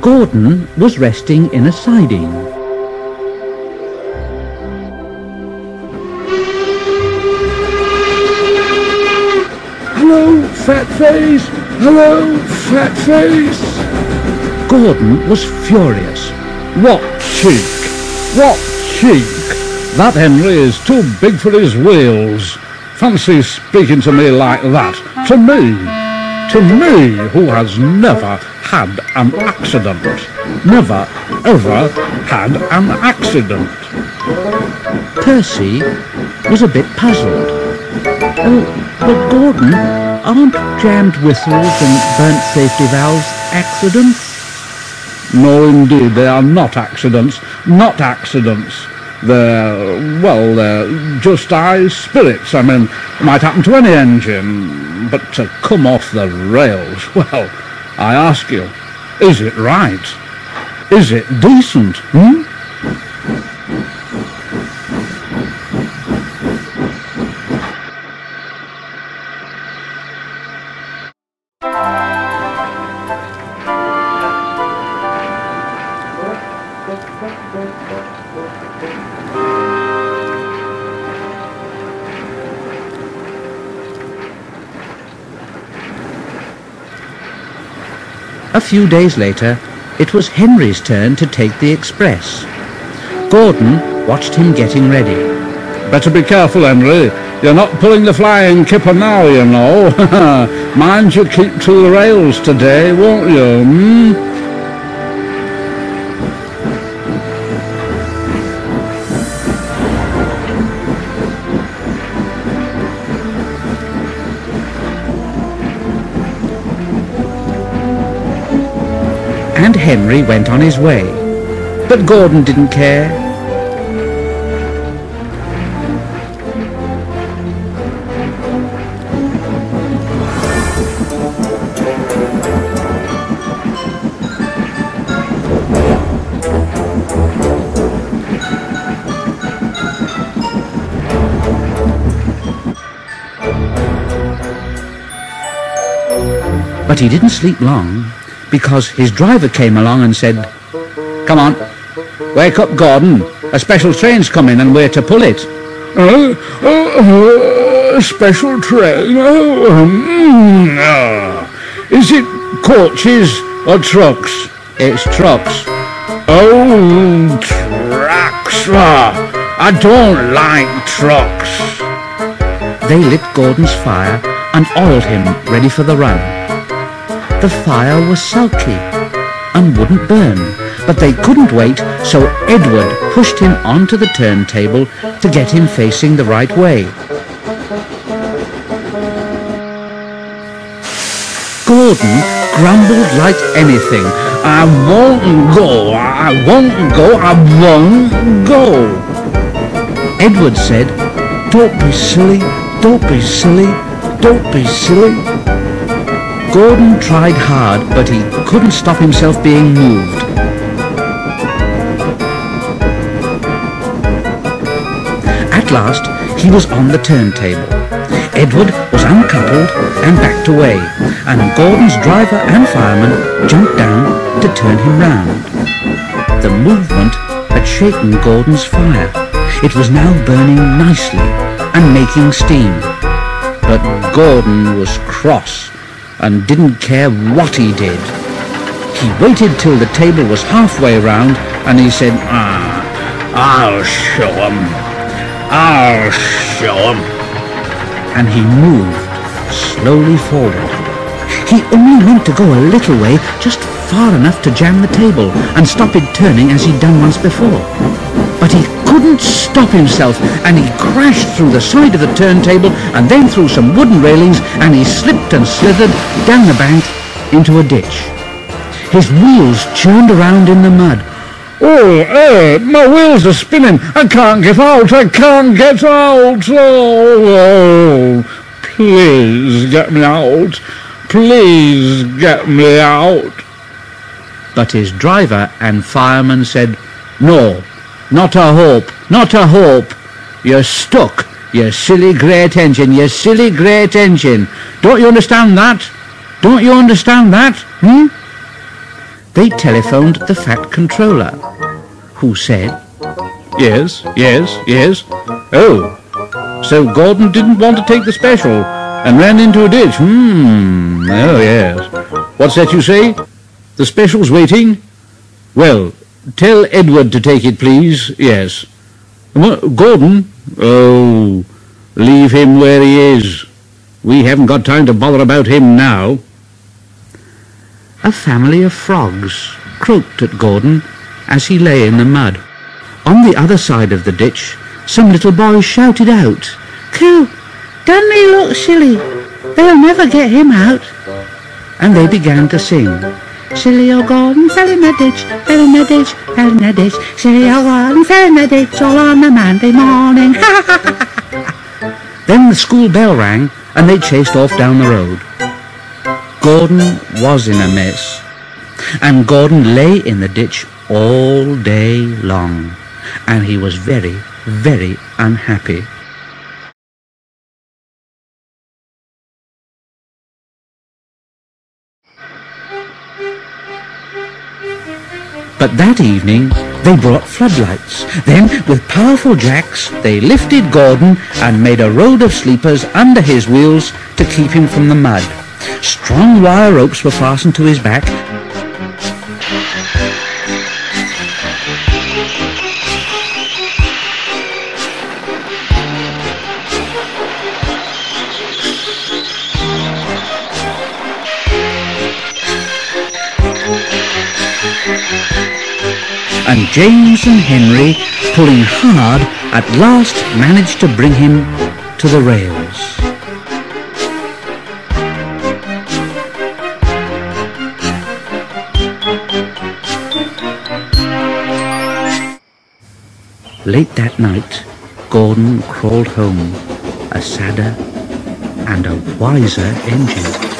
Gordon was resting in a siding. Hello, fat face! Hello, fat face! Gordon was furious. What cheek! What cheek! That Henry is too big for his wheels. Fancy speaking to me like that. To me! To me, who has never had an accident. Never, ever had an accident. Percy was a bit puzzled. Oh, but Gordon, aren't jammed whistles and burnt safety valves accidents? No, indeed, they are not accidents. Not accidents. They're just high spirits. I mean, it might happen to any engine. But to come off the rails, well, I ask you, is it right? Is it decent, A few days later, it was Henry's turn to take the express. Gordon watched him getting ready. Better be careful, Henry. You're not pulling the flying kipper now, you know. Mind you keep to the rails today, won't you, And Henry went on his way. But Gordon didn't care. But he didn't sleep long, because his driver came along and said, "Come on, wake up, Gordon. A special train's coming and we're to pull it." Special train? Is it coaches or trucks? It's trucks. Oh, trucks. I don't like trucks. They lit Gordon's fire and oiled him ready for the run. The fire was sulky and wouldn't burn, but they couldn't wait, so Edward pushed him onto the turntable to get him facing the right way. Gordon grumbled like anything. I won't go, I won't go, I won't go. Edward said, "Don't be silly, don't be silly, don't be silly." Gordon tried hard, but he couldn't stop himself being moved. At last, he was on the turntable. Edward was uncoupled and backed away, and Gordon's driver and fireman jumped down to turn him round. The movement had shaken Gordon's fire. It was now burning nicely and making steam. But Gordon was cross and didn't care what he did. He waited till the table was halfway round and he said, I'll show 'em. I'll show 'em." And he moved slowly forward. He only meant to go a little way, just far enough to jam the table and stop it turning as he'd done once before. But he couldn't stop himself, and he crashed through the side of the turntable and then through some wooden railings, and he slipped and slithered down the bank into a ditch. His wheels churned around in the mud. Oh, my wheels are spinning. I can't get out. I can't get out. Oh, please get me out. Please get me out. But his driver and fireman said, "No, not a hope, not a hope. You're stuck, you silly great engine, you silly great engine. Don't you understand that? Don't you understand that, they telephoned the Fat Controller, who said, Yes, yes, yes. Oh, so Gordon didn't want to take the special and ran into a ditch. Oh, yes. What's that you say? The special's waiting? Well, tell Edward to take it, please. Yes. Gordon? Oh, leave him where he is. We haven't got time to bother about him now. A family of frogs croaked at Gordon as he lay in the mud. On the other side of the ditch, some little boys shouted out, "Coo, doesn't he look silly? They'll never get him out." And they began to sing, "Silly old Gordon fell in the ditch, fell in the ditch, fell in the ditch. Silly old Gordon fell in the ditch all on a Monday morning." Then the school bell rang and they chased off down the road. Gordon was in a mess, and Gordon lay in the ditch all day long, and he was very, very unhappy. But that evening they brought floodlights. Then, with powerful jacks, they lifted Gordon and made a road of sleepers under his wheels to keep him from the mud. Strong wire ropes were fastened to his back. And James and Henry, pulling hard, at last managed to bring him to the rails. Late that night, Gordon crawled home, a sadder and a wiser engine.